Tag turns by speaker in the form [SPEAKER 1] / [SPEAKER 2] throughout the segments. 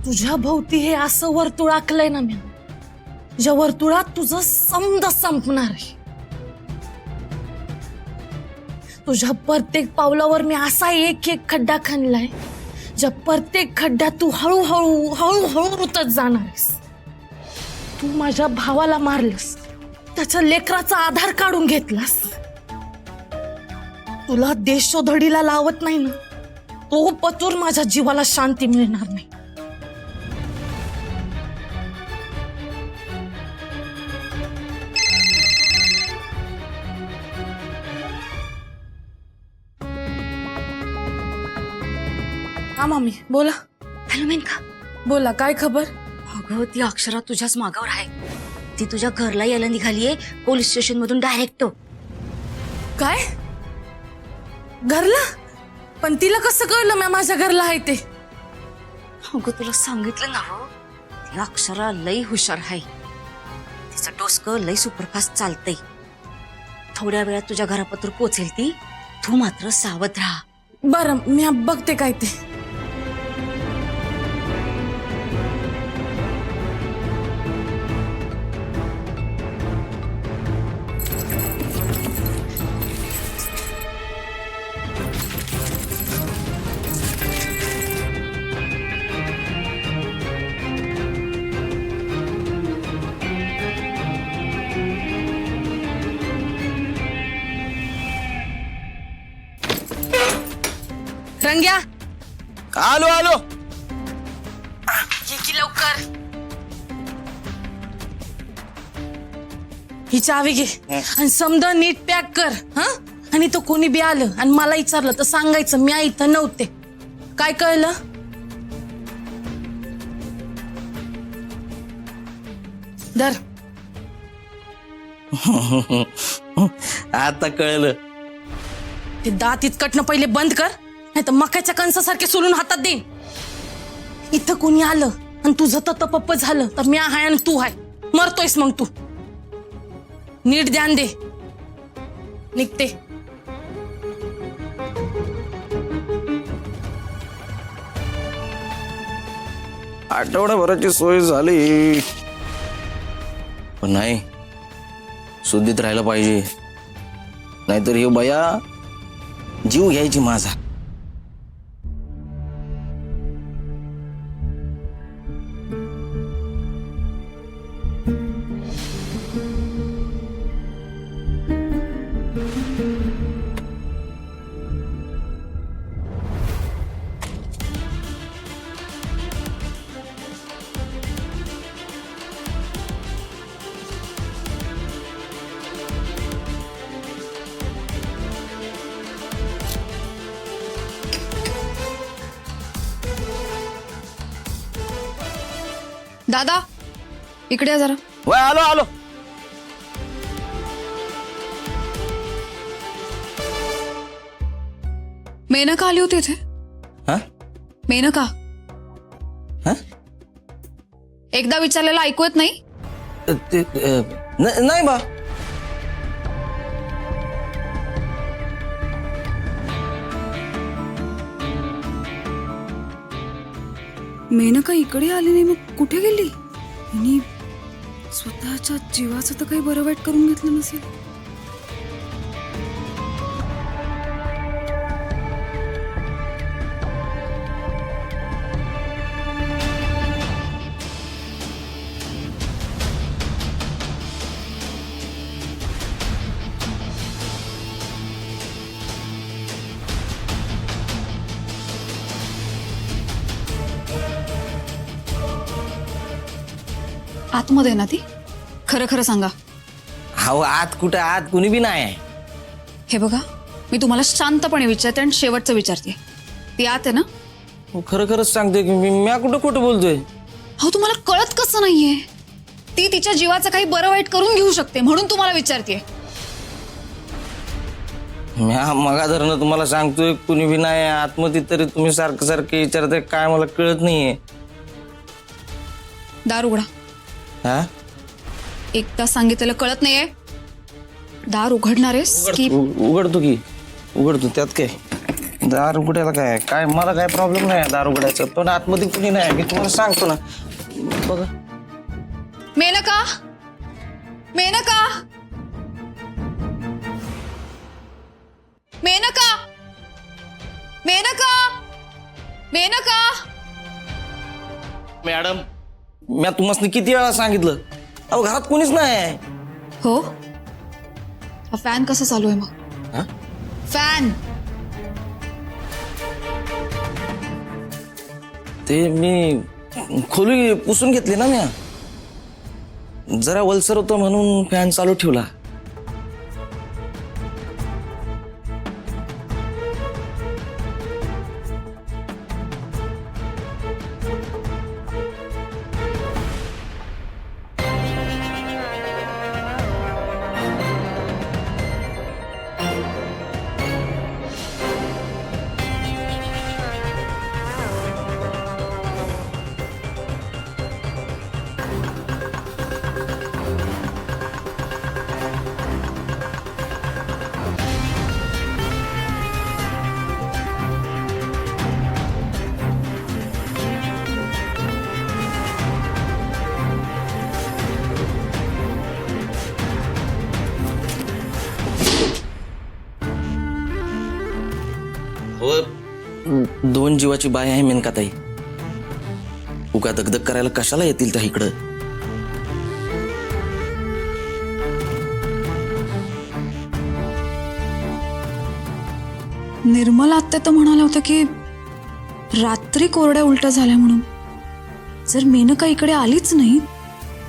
[SPEAKER 1] तुझ्या भोवती हे असं वर्तुळ आखलंय ना मी, ज्या वर्तुळात तुझं समद संपणार आहे. तुझ्या प्रत्येक पावलावर मी असा एक एक खड्डा खणलाय, ज्या प्रत्येक खड्ड्यात तू हळूहळू हळूहळू रुतत जाणार आहेस. तू माझ्या भावाला मारलंस, त्याच्या लेकराचा आधार काढून घेतलास. तुला देशोधडीला लावत नाही ना, तो पतूर माझ्या जीवाला शांती मिळणार नाही. हा मम्मी बोला.
[SPEAKER 2] हॅलो मेनका.
[SPEAKER 1] बोला, काय खबर?
[SPEAKER 2] अगं ती अक्षरा तुझ्याच मागावर आहे. ती तुझ्या घरला यायला निघालीये पोलीस स्टेशन मधून डायरेक्ट.
[SPEAKER 1] काय घरला? पण तिला कसं कळलं मी माझ्या घरला आहे ते?
[SPEAKER 2] अगं तुला सांगितलं ना हो, ती अक्षरा लई हुशार आहे. तिचं डोसकं लई सुपरफास्ट चालतंय. थोड्या वेळात तुझ्या घरापत्र पोचेल ती. तू मात्र सावध राहा.
[SPEAKER 1] बरं, मी बघते काय ते. रंग्या,
[SPEAKER 3] आलो आलो.
[SPEAKER 1] ये की लवकर. ही चावी घे आणि समद नीट पॅक कर. हा, आणि तो कोणी बी आलं आणि मला विचारलं तर सांगायचं मी इथं नव्हते. काय कळलं? धर.
[SPEAKER 3] आता कळलं.
[SPEAKER 1] ते दात इतकटणं पहिले बंद कर, नाही तर मक्याच्या कणसासारखे सोलून हातात देईन. इथं कोणी आलं आणि तुझं तर पप्प झालं तर मी आहे आणि तू आहे, मरतोयस मग तू. नीट ध्यान दे. निघते.
[SPEAKER 3] आठवड्याभराची सोय झाली, पण नाही, शुद्धीत राहायला पाहिजे, नाहीतर हे बया जीव घ्यायची माझा.
[SPEAKER 4] दादा इकडे या जरा.
[SPEAKER 3] वय आलो आलो.
[SPEAKER 4] मेनका आली होती इथे.
[SPEAKER 3] हा
[SPEAKER 4] मेनका,
[SPEAKER 3] हा
[SPEAKER 4] एकदा विचारलेलं ऐकू येत नाही?
[SPEAKER 3] नाही बा.
[SPEAKER 4] मेनका इकडे आली नाही, मग कुठे गेली? आणि स्वतःच्या जीवाचं तर काही बरं वाईट करून घेतलं नसेल. आतमध्ये ना ती? खरं खरं सांगा.
[SPEAKER 3] हो, आत कुठं? आत कुणी बी नाही आहे.
[SPEAKER 4] हे बघा, मी तुम्हाला शांतपणे विचारते आणि शेवटचं विचारते. ती आत आहे ना?
[SPEAKER 3] हो, खरं खरंच सांगतोय की मी कुठं खोटं बोलतोय?
[SPEAKER 4] हो, तुम्हाला कळत कसं नाहीये? ती तिच्या जीवाचं काही बरं वाईट करून घेऊ शकते म्हणून तुम्हाला विचारते.
[SPEAKER 3] म्या मगाधरनं तुम्हाला सांगतोय कुणी बी नाही आतमध्ये, तरी तुम्ही सारखं सारखं विचारताय, काय मला कळत नाहीये.
[SPEAKER 4] दार उघडा.
[SPEAKER 3] हा,
[SPEAKER 4] एकदा सांगितलेलं कळत नाहीये? दार उघडणार आहेस की?
[SPEAKER 3] उघडतो की उघडतो, त्यात काय. दारू उघडायला काय काय मला काय प्रॉब्लेम नाही दारू उघडायचं, पण आतमध्ये कुणी नाही. मी तुम्हाला सांगतो ना. बघा
[SPEAKER 4] मेनका, मेनका, मेनका, मेनका, मेनका.
[SPEAKER 3] मॅडम, मी तुम्हाला किती वेळा सांगितलं, अहो घरात कोणीच नाही.
[SPEAKER 4] हो, हा फॅन कसा चालू आहे मग?
[SPEAKER 3] हा?
[SPEAKER 4] फॅन
[SPEAKER 3] ते मी खोली पुसून घेतली ना मी, जरा वलसर होतं म्हणून फॅन चालू ठेवला. हो, 2 जीवाची बाय आहे मेनकाताई. उगा दगदग करायला कशाला येतील त्या इकडं.
[SPEAKER 4] निर्मला आत्या तर म्हणाल्या होत्या की रात्री कोरड्या उलट्या झाल्या म्हणून. जर मेनका इकडे आलीच नाही,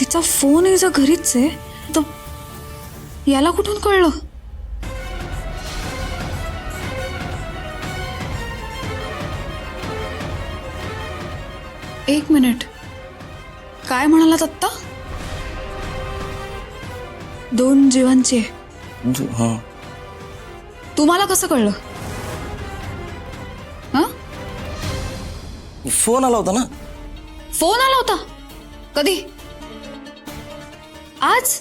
[SPEAKER 4] तिचा फोन जर घरीच आहे, तर याला कुठून कळलं? एक मिनिट, काय म्हणालात आत्ता? 2 जीवांची आहे.
[SPEAKER 3] हा,
[SPEAKER 4] तुम्हाला कसं कळलं? हा,
[SPEAKER 3] फोन आला होता ना.
[SPEAKER 4] फोन आला होता? कधी? आज?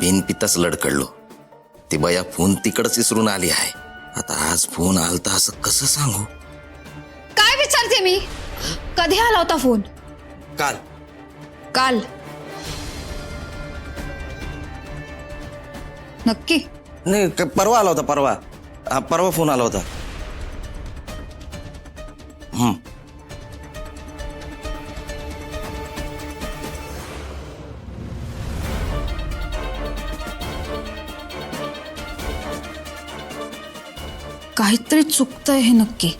[SPEAKER 3] बिनपिताच लडकडलो. ती बया फोन तिकडच विसरून आली आहे. आता आज फोन आलता असं कसं सांगू.
[SPEAKER 4] काय विचारते मी? कधी आला होता फोन?
[SPEAKER 3] काल.
[SPEAKER 4] काल? नक्की?
[SPEAKER 3] नाही, परवा आला होता. परवा. हा, परवा फोन आला होता.
[SPEAKER 4] काहीतरी चुकतंय हे नक्की.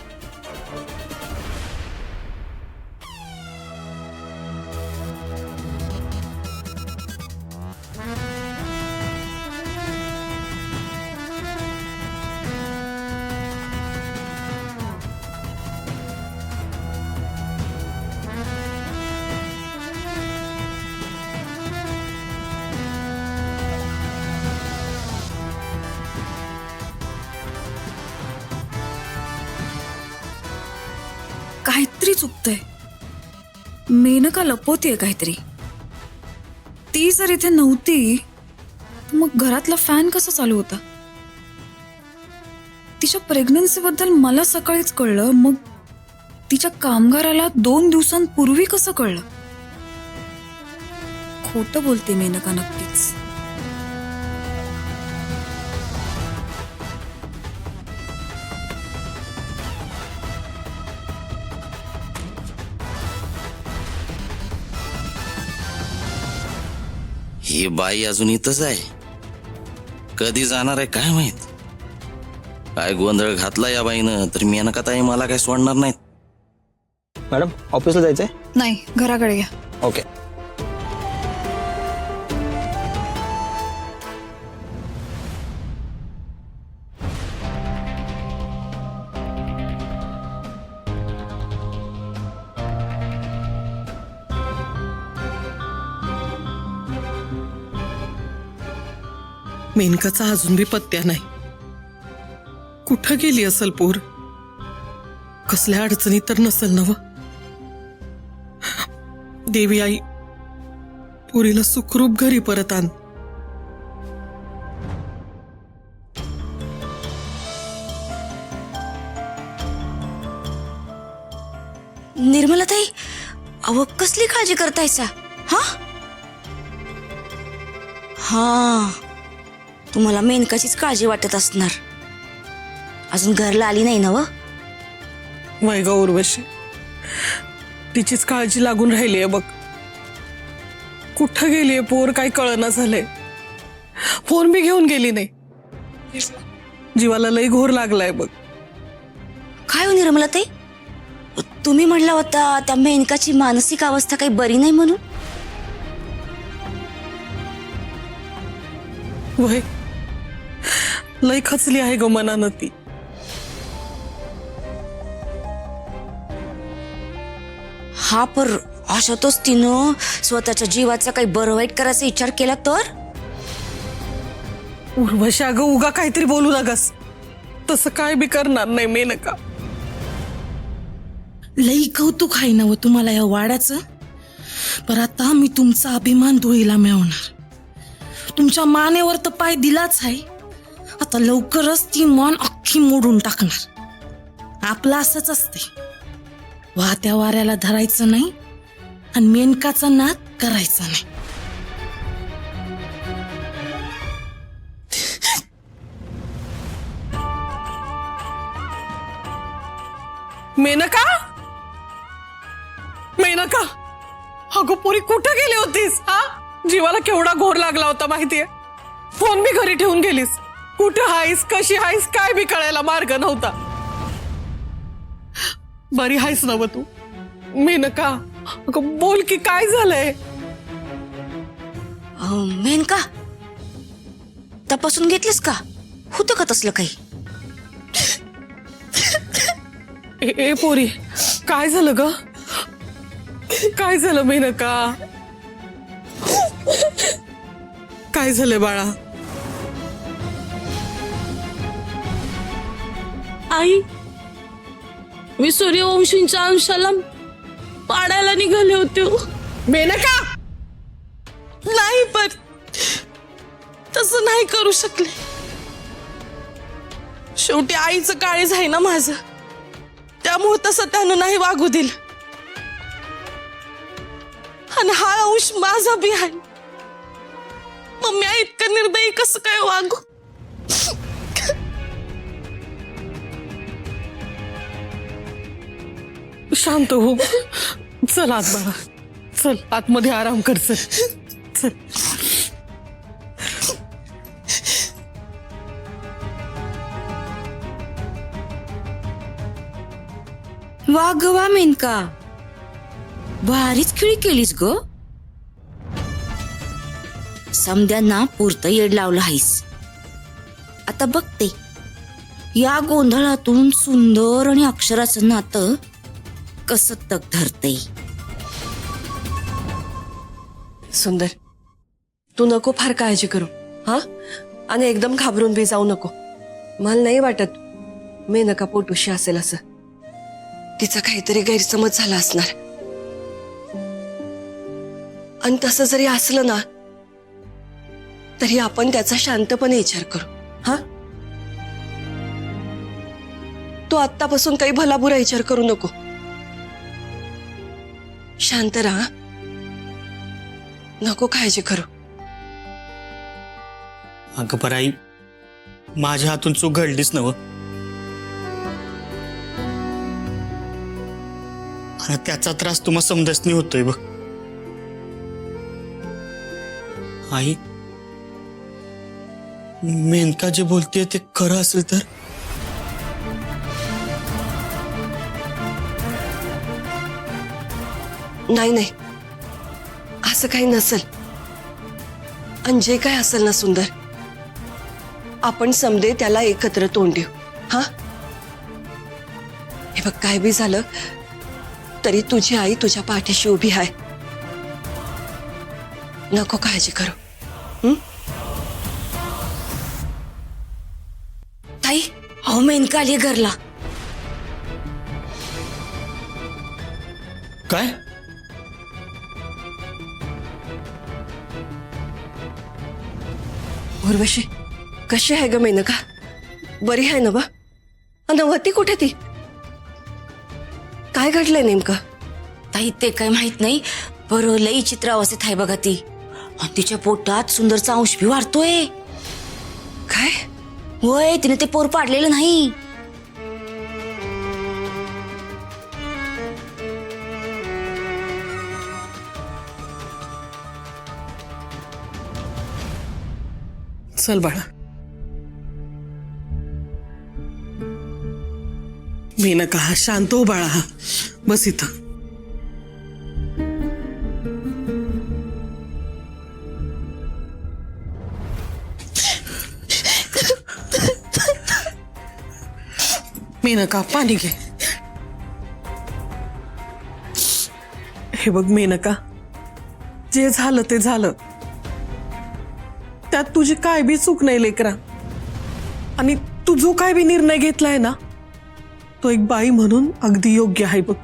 [SPEAKER 4] काहीतरी चुकतंय. मेनका लपवतीये काहीतरी. ती जर इथे नव्हती, तर मग घरातला फॅन कसा चालू होता? तिच्या प्रेग्नन्सी बद्दल मला सकाळीच कळलं, मग तिच्या कामगाराला 2 दिवसांपूर्वी कसं कळलं? खोटं बोलते मेनका नक्कीच.
[SPEAKER 3] ही बाई अजून इथंच आहे. कधी जाणार आहे काय माहित. काय गोंधळ घातला या बाईनं, तर मेनकाताई मला काय सोडणार नाहीत.
[SPEAKER 5] मॅडम, ऑफिसला जायचंय?
[SPEAKER 4] नाही, घराकडे या.
[SPEAKER 5] ओके.
[SPEAKER 6] मेनकाचा अजून बी पत्त्या नाही. कुठं गेली असल पोर? कसल्या अडचणी तर नसल नव. देवी आई, पोरीला सुखरूप घरी परत आण.
[SPEAKER 2] निर्मलाताई, अहो कसली काळजी करतायसा? हा हा तुम्हाला मेनकाचीच काळजी वाटत असणार. अजून घरला आली नाही ना व?
[SPEAKER 6] वय ग उर्वशी, तिचीच काळजी लागून राहिलीये बघ. कुठं गेलीये पोर काही कळना झालंय. फोन बी घेऊन गेली नाही. जीवाला लई घोर लागलाय बघ.
[SPEAKER 2] काय हो निर्मलाताई, तुम्ही म्हणला होता त्या मेनकाची मानसिक अवस्था काही बरी नाही म्हणून.
[SPEAKER 6] वय लई खचली आहे ग मनानं ती.
[SPEAKER 2] हा पर अशातच तिनं स्वतःच्या जीवाचा काही बरं वाईट करायचा विचार केला तर?
[SPEAKER 6] उर्वशी अगं उगा काहीतरी बोलू नगस. तसं काय बी करणार नाही मेनका.
[SPEAKER 1] लई कौतुक आहे ना व तुम्हाला या वाड्याचं. पर आता मी तुमचा अभिमान धुळीला मिळवणार. तुमच्या मानेवर तर पाय दिलाच आहे, आता लवकरच ती मान अख्खी मोडून टाकणार. आपलं असंच असते, वाहत्या वाऱ्याला धरायचं नाही आणि मेनकाचा नाद करायचा नाही.
[SPEAKER 6] मेनका, मेनका, अगं पोरी कुठं गेली होतीस? हा, जीवाला केवढा घोर लागला होता माहितीये. फोन बी घरी ठेवून गेलीस. कुठं हायस, कशी हायस, काय बी कळायला मार्ग नव्हता. बरी हायस ना व तू? मेनका अगं बोल की काय झालंय?
[SPEAKER 2] मेनका, तपासून घेतलीस का? होतं का तसलं काही?
[SPEAKER 6] ए पोरी, काय झालं ग? काय झालं मेनका? काय झालंय बाळा?
[SPEAKER 1] आई, मी सूर्यवंशींच्या अंशाला पाडायला निघाले होते.
[SPEAKER 6] मेनका,
[SPEAKER 1] नाही, पण तसं नाही करू शकले. शेवटी आईचं काळीज आहे ना माझं, त्यामुळे तसं त्यानं नाही वागू दिलं. आणि हा अंश माझा बी आहे. मग मी इतकं निर्दयी कसं काय वागू?
[SPEAKER 6] शांत हो. चल आत बाळा, चल आतमध्ये आराम कर. चल चल.
[SPEAKER 2] वा ग वा मेनका, भारीच खिळी केलीस ग. समद्यांना पुरतं येड लावलं हायस. आता बघते या गोंधळातून सुंदर आणि अक्षराचं नातं कसं तग धरते.
[SPEAKER 7] सुंदर, तू नको फार काळजी करू. हा, आणि एकदम घाबरून बी जाऊ नको. मला नाही वाटत मेनका पोटुशी असेल असं. तिचा काहीतरी गैरसमज झाला असणार. आणि तसं जरी असलं ना तरी आपण त्याचा शांतपणे विचार करू. हा, तू आत्तापासून काही भलाबुरा विचार करू नको. शांत राहा, नको काळजी करू.
[SPEAKER 5] अगं पर आई, माझ्या हातून चूक घडलीच नव. आणि त्याचा त्रास तुम्हाला समजत होतोय बघ. आई, मेनका जे बोलतेय ते खरं असेल तर?
[SPEAKER 7] नाही, असं काही नसेल. आणि जे काय असेल ना सुंदर, आपण समदे त्याला एकत्र तोंड देऊ. हा, हे बघ, काय बी झालं तरी तुझी आई तुझ्या पाठीशी उभी आहे. नको काळजी करू.
[SPEAKER 2] ताई, अहो मेनका आली घरला.
[SPEAKER 5] काय?
[SPEAKER 7] उर्वशी, कशी आहे ग मेनका? बरी आहे ना बा? नवती कुठे ती? काय घडलंय नेमकं?
[SPEAKER 2] ताई ते काय माहित नाही, बरं लई चित्र अवस्थेत आहे बघा ती. आणि तिच्या पोटात सुंदरचा अंश भी वाढतोय.
[SPEAKER 7] काय?
[SPEAKER 2] होय, तिने ते पोर पाडलेलं नाही.
[SPEAKER 6] चल बाळा. मेनका शांत हो बाळा. बस इथं. मेनका पाणी घे. हे बघ मेनका, जे झालं ते झालं. त्यात तुझी काय बी चूक नाही लेकरा. आणि तू जो काय बी निर्णय घेतलाय ना, तो एक बाई म्हणून अगदी योग्य आहे बघ.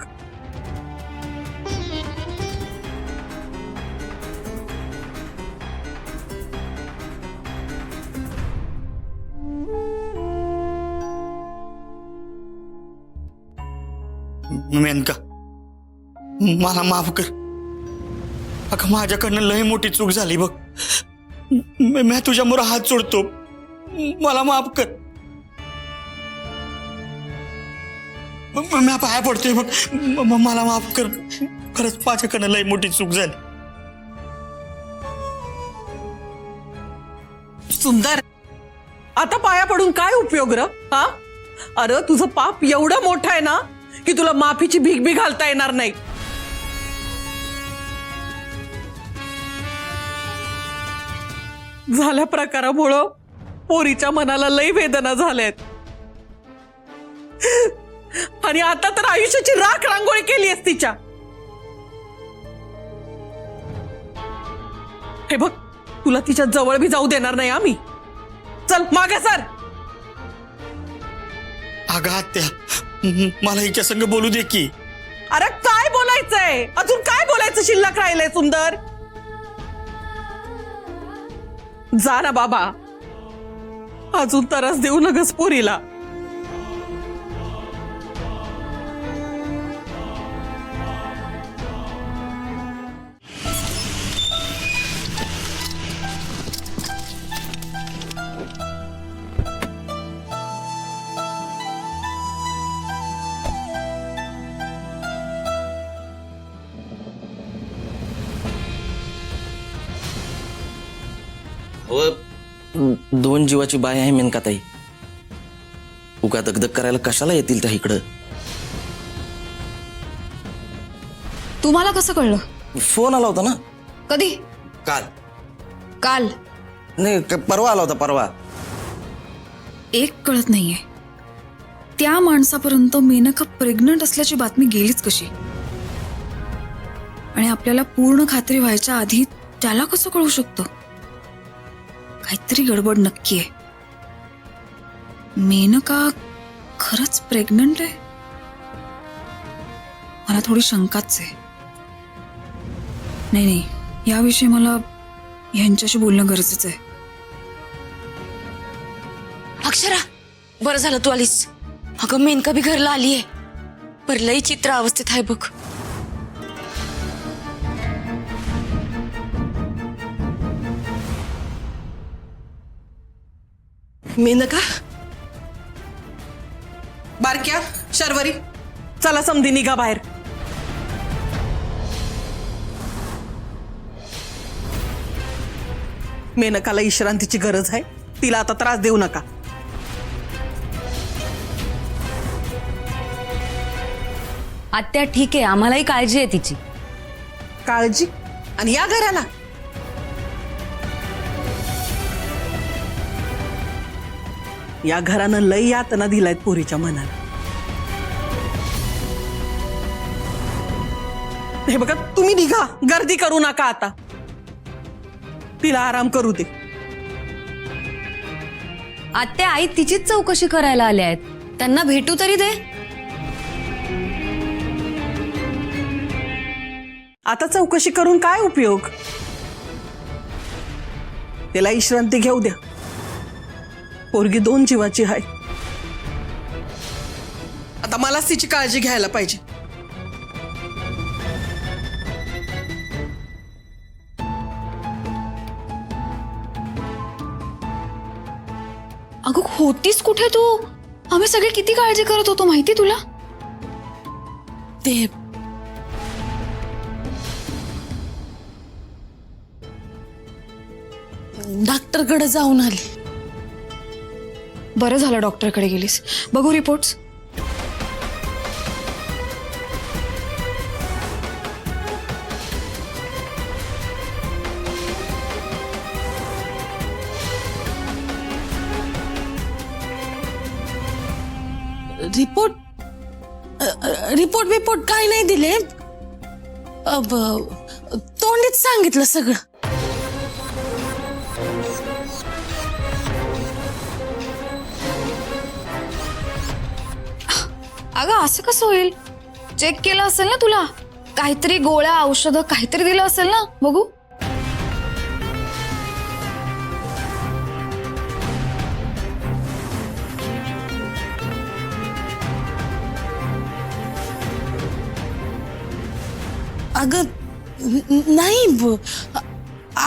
[SPEAKER 5] मेनका, मला माफ कर. अगं माझ्याकडनं लय मोठी चूक झाली बघ. मी तुझ्यामुळे हात सोडतो. मला माफ कर. मी पाया पडतोय बघ. मला माफ कर. खरंच माझ्याकडनं लय मोठी चूक झाली.
[SPEAKER 6] सुंदर, आता पाया पडून काय उपयोग र? हा, अरे तुझं पाप एवढं मोठं आहे ना की तुला माफीची भीक बी घालता येणार नाही. झाल्या प्रकारामुळं पोरीच्या मनाला लई वेदना झाल्यात. आणि आता तर आयुष्याची राख रांगोळी केली आहेस तिच्या. हे बघ, तुला तिच्या जवळ बी जाऊ देणार नाही आम्ही. चल मागे सर.
[SPEAKER 5] अगं आत्या, मला हिच्या संग बोलू दे की.
[SPEAKER 6] अरे काय बोलायचंय? अजून काय बोलायचं शिल्लक राहिलंय सुंदर? जा ना बाबा, अजून त्रास देऊ नगस पोरीला.
[SPEAKER 3] दोन जीवाची बाय आहे मेनकाताई. उगा दगदग करायला कशाला येतील त्या इकडं?
[SPEAKER 4] तुम्हाला कसं कळलं?
[SPEAKER 3] फोन आला होता ना
[SPEAKER 4] कधी?
[SPEAKER 3] काल.
[SPEAKER 4] काल?
[SPEAKER 3] नाही, परवा आला होता, परवा.
[SPEAKER 4] एक कळत नाहीये, त्या माणसापर्यंत मेनका प्रेग्नंट असल्याची बातमी गेलीच कशी? आणि आपल्याला पूर्ण खात्री व्हायच्या आधी त्याला कसं कळू शकतं? काहीतरी गडबड नक्की आहे. मेनका खरंच प्रेग्नंट आहे? मला थोडी शंकाच आहे. नाही, याविषयी मला यांच्याशी बोलणं गरजेचं आहे.
[SPEAKER 2] अक्षरा, बरं झालं तू आलीस. अगं मेनका बी घरला आलीये. पर लई चित्र अवस्थेत आहे बघ.
[SPEAKER 6] मेनका, बारक्या, शर्वरी, चला समधी निघा बाहेर. मेनकाला विश्रांतीची गरज आहे. तिला आता त्रास देऊ नका.
[SPEAKER 2] आत्या ठीक आहे, आम्हालाही काळजी आहे तिची.
[SPEAKER 6] काळजी? आणि या घराला या घरानं लई यातना दिलायत पोरीच्या मनाला. हे बघा, तुम्ही निघा, गर्दी करू नका. आता तिला आराम करू दे.
[SPEAKER 2] आत्या, आई तिचीच चौकशी करायला आल्या आहेत, त्यांना भेटू तरी दे.
[SPEAKER 6] आता चौकशी करून काय उपयोग? तिला विश्रांती घेऊ द्या. पोरगी दोन जीवाची आहे. आता मलाच तिची काळजी घ्यायला पाहिजे.
[SPEAKER 4] होतीस कुठे तू? आम्ही सगळे किती काळजी करत होतो माहिती तुला?
[SPEAKER 1] ते डॉक्टरकडे जाऊन आले.
[SPEAKER 4] बरं झालं डॉक्टरकडे गेलीस. बघू रिपोर्ट्स.
[SPEAKER 1] रिपोर्ट रिपोर्ट काय नाही दिले. तोंडीच सांगितलं सगळं.
[SPEAKER 4] अगं असं कसं होईल? चेक केलं असेल ना तुला, काहीतरी गोळ्या औषधं काहीतरी दिलं असेल ना. बघू.
[SPEAKER 1] अगं नाही,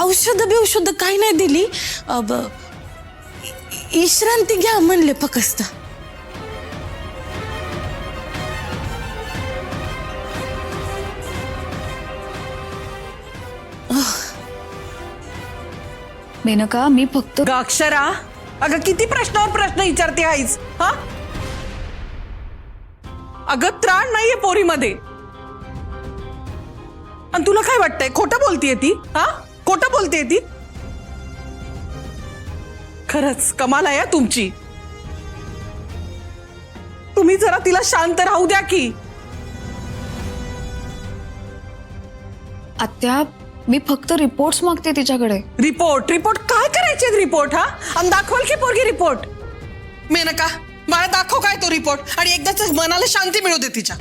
[SPEAKER 1] औषध बिषध काही नाही दिली. विश्रांती घ्या म्हणले फक्त.
[SPEAKER 4] मेनका मी फक्त
[SPEAKER 6] अक्षरा, अगं किती प्रश्नावर प्रश्न विचारते आईच. हा, अगं त्राण नाहीये पोरीमध्ये. आणि तुला काय वाटतंय खोटं बोलतीये ती? हा, खोटं बोलतीये ती? खरंच कमाल आहे तुमची. तुम्ही जरा तिला शांत राहू द्या की.
[SPEAKER 4] आत्या मी फक्त रिपोर्ट्स मागते तिच्याकडे.
[SPEAKER 6] रिपोर्ट काय करायचे रिपोर्ट? हा, आणि दाखवाल की पोरगी रिपोर्ट? मेनका, मला दाखव काय तो रिपोर्ट आणि एकदाच मनाला शांती मिळू दे तिच्या.